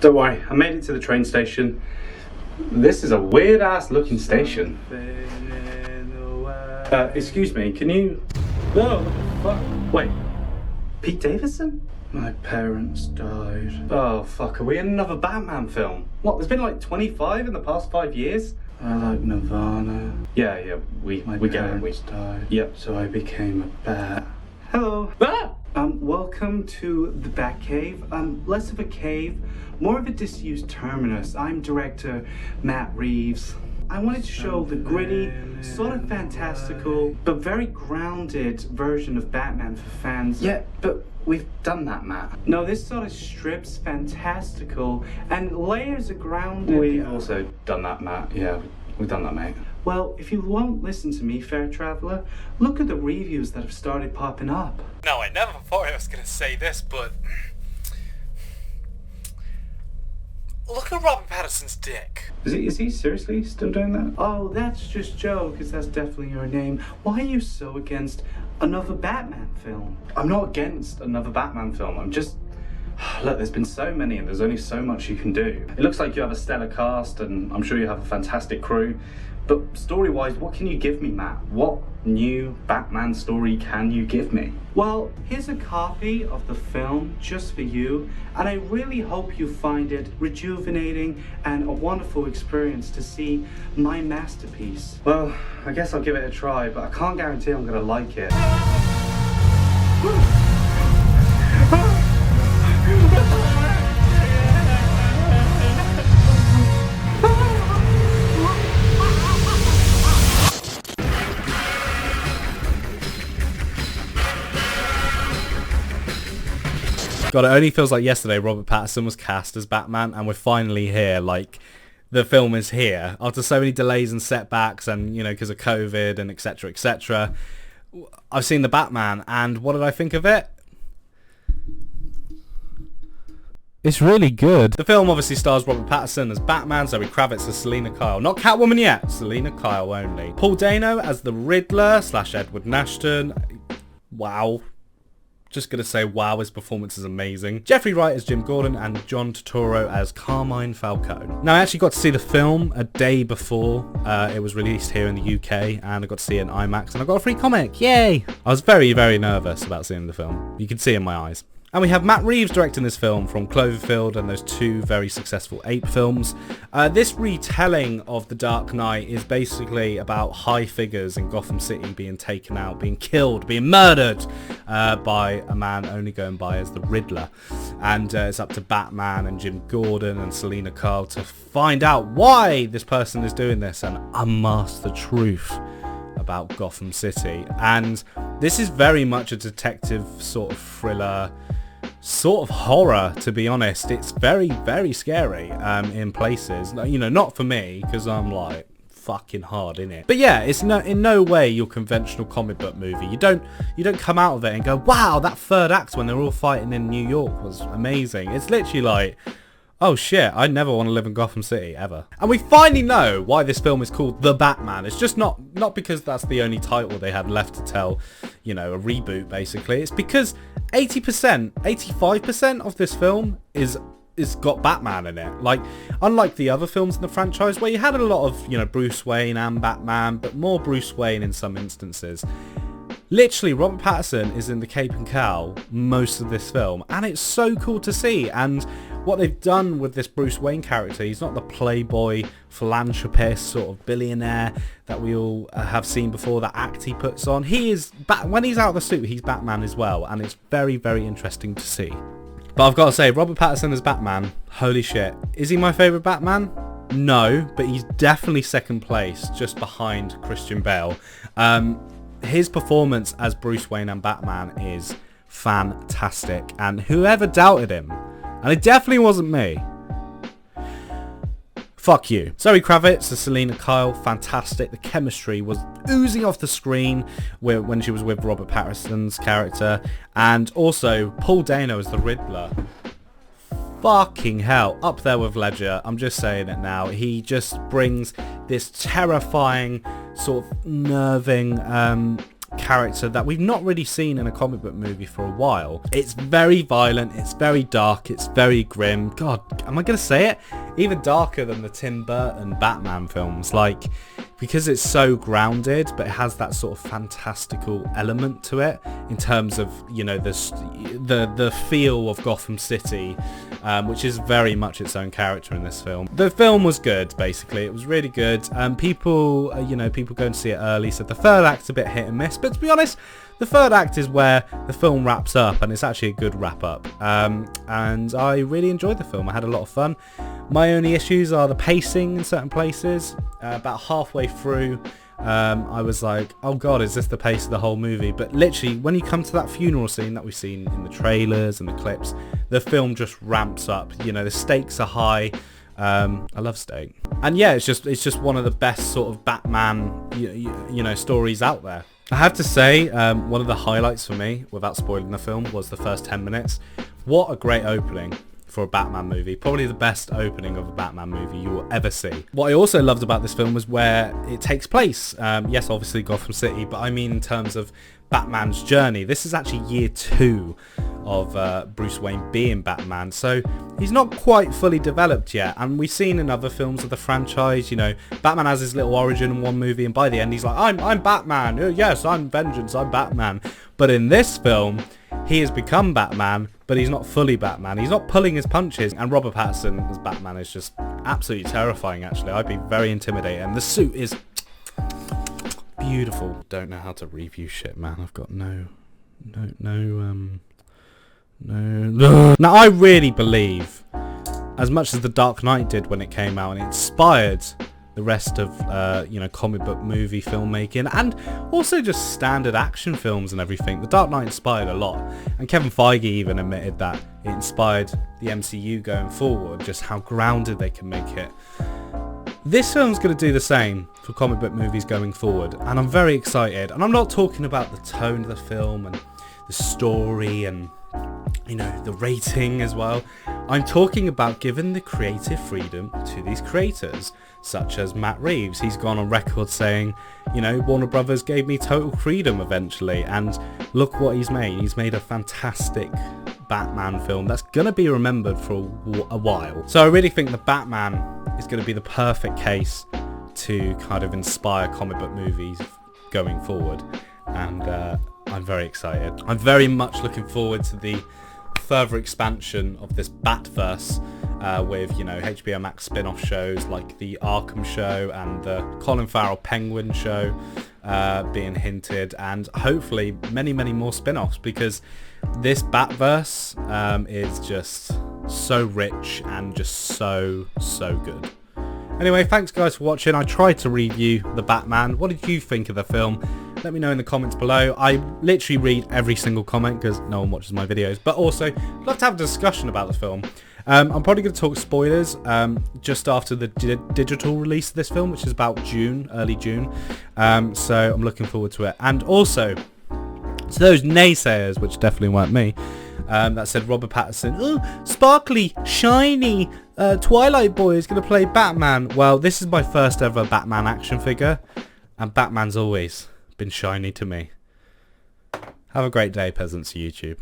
Don't worry, I made it to the train station. This is a weird ass looking station. Excuse me, can you... No, what the fuck? Wait, Pete Davidson? My parents died. Oh fuck, are we in another Batman film? What, there's been like 25 in the past 5 years? I like Nirvana. Yeah, we get it. We died. Yep, so I became a bat. Hello. Ah! Welcome to the Batcave. Less of a cave, more of a disused terminus. I'm director Matt Reeves. I wanted to show the gritty, sort of fantastical, but very grounded version of Batman for fans. Yeah, but we've done that, Matt. No, this sort of strips fantastical and layers of grounded. We've also done that, Matt. Yeah, we've done that, mate. Well, if you won't listen to me, fair traveler, look at the reviews that have started popping up. No, I never thought I was going to say this, but... Look at Robert Pattinson's dick. Is he seriously still doing that? Oh, that's just Joe, because that's definitely your name. Why are you so against another Batman film? I'm not against another Batman film, I'm just... Look, there's been so many and there's only so much you can do. It looks like you have a stellar cast and I'm sure you have a fantastic crew. But story-wise, what can you give me, Matt? What new Batman story can you give me? Well, here's a copy of the film just for you, and I really hope you find it rejuvenating and a wonderful experience to see my masterpiece. Well, I guess I'll give it a try, but I can't guarantee I'm gonna like it. God, it only feels like yesterday Robert Pattinson was cast as Batman and we're finally here. Like, the film is here. After so many delays and setbacks and, you know, because of COVID and etc, etc. I've seen the Batman and what did I think of it? It's really good. The film obviously stars Robert Pattinson as Batman, Zoe Kravitz as Selina Kyle. Not Catwoman yet, Selina Kyle only. Paul Dano as the Riddler / Edward Nashton. Wow. Just gonna say wow, his performance is amazing. Jeffrey Wright as Jim Gordon and John Turturro as Carmine Falcone. Now I actually got to see the film a day before it was released here in the UK and I got to see it in IMAX and I got a free comic, yay! I was very, very nervous about seeing the film. You can see in my eyes. And we have Matt Reeves directing this film from Cloverfield and those 2 very successful Ape films. This retelling of The Dark Knight is basically about high figures in Gotham City being taken out, being killed, being murdered by a man only going by as the Riddler. And it's up to Batman and Jim Gordon and Selina Kyle to find out why this person is doing this and unmask the truth about Gotham City. And this is very much a detective sort of thriller, sort of horror, to be honest. It's very, very scary in places. You know, not for me, because I'm like fucking hard in it. But yeah, it's in no way your conventional comic book movie. You don't come out of it and go, wow, that third act when they're all fighting in New York was amazing. It's literally like, oh shit, I never want to live in Gotham City, ever. And we finally know why this film is called The Batman. It's just not because that's the only title they had left to tell, you know, a reboot basically. It's because 80%, 85% of this film is got Batman in it. Like, unlike the other films in the franchise where you had a lot of, you know, Bruce Wayne and Batman, but more Bruce Wayne in some instances. Literally, Robert Pattinson is in the cape and cowl most of this film, and it's so cool to see. And what they've done with this Bruce Wayne character, he's not the playboy, philanthropist, sort of billionaire that we all have seen before, that act he puts on. He is, when he's out of the suit, he's Batman as well, and it's very, very interesting to see. But I've got to say, Robert Pattinson as Batman, holy shit. Is he my favourite Batman? No, but he's definitely second place, just behind Christian Bale. His performance as Bruce Wayne and Batman is fantastic, and whoever doubted him, and it definitely wasn't me, fuck you. Zoe Kravitz as Selina Kyle, fantastic. The chemistry was oozing off the screen when she was with Robert Pattinson's character, and also Paul Dano as the Riddler. Fucking hell, up there with Ledger. I'm just saying it now. He just brings this terrifying, sort of nerving character that we've not really seen in a comic book movie for a while. It's very violent, it's very dark, it's very grim. God, am I going to say it? Even darker than the Tim Burton Batman films, like, because it's so grounded, but it has that sort of fantastical element to it in terms of, you know, the feel of Gotham City, which is very much its own character in this film. The film was good, basically. It was really good. People go and see it early, so the third act's a bit hit and miss, but to be honest, the third act is where the film wraps up, and it's actually a good wrap up. And I really enjoyed the film. I had a lot of fun. My only issues are the pacing in certain places. About halfway through, I was like, oh god, is this the pace of the whole movie? But literally, when you come to that funeral scene that we've seen in the trailers and the clips, the film just ramps up. You know, the stakes are high. I love steak. And yeah, it's just one of the best sort of Batman, you know, stories out there. I have to say, one of the highlights for me, without spoiling the film, was the first 10 minutes. What a great opening for a Batman movie. Probably the best opening of a Batman movie you will ever see. What I also loved about this film was where it takes place. Yes, obviously Gotham City, but I mean in terms of Batman's journey. This is actually year 2 of Bruce Wayne being Batman, so he's not quite fully developed yet. And we've seen in other films of the franchise, you know, Batman has his little origin in one movie, and by the end he's like, I'm Batman. Yes, I'm vengeance. I'm Batman. But in this film, he has become Batman, but he's not fully Batman. He's not pulling his punches. And Robert Pattinson as Batman is just absolutely terrifying, actually. I'd be very intimidated. And the suit is beautiful. Don't know how to review shit, man. I've got no. Now, I really believe, as much as The Dark Knight did when it came out and it inspired the rest of comic book movie filmmaking and also just standard action films and everything, The Dark Knight inspired a lot, and Kevin Feige even admitted that it inspired the MCU going forward, just how grounded they can make it. This film's going to do the same for comic book movies going forward, and I'm very excited. And I'm not talking about the tone of the film and the story and, you know, the rating as well. I'm talking about giving the creative freedom to these creators, such as Matt Reeves. He's gone on record saying, you know, Warner Brothers gave me total freedom eventually, and look what he's made. He's made a fantastic Batman film that's going to be remembered for a while. So I really think the Batman is going to be the perfect case to kind of inspire comic book movies going forward, and I'm very excited. I'm very much looking forward to the further expansion of this Batverse with, you know, HBO Max spin-off shows like the Arkham show and the Colin Farrell Penguin show being hinted, and hopefully many more spin-offs, because this Batverse is just so rich and just so good. Anyway, thanks guys for watching. I tried to review The Batman. What did you think of the film? Let me know in the comments below. I literally read every single comment because no one watches my videos. But also, I'd love to have a discussion about the film. I'm probably going to talk spoilers just after the digital release of this film, which is about June, early June. So I'm looking forward to it. And also, to those naysayers, which definitely weren't me, that said Robert Pattinson, oh, sparkly, shiny, Twilight Boy is going to play Batman. Well, this is my first ever Batman action figure, and Batman's always been shiny to me. Have a great day, peasants of YouTube.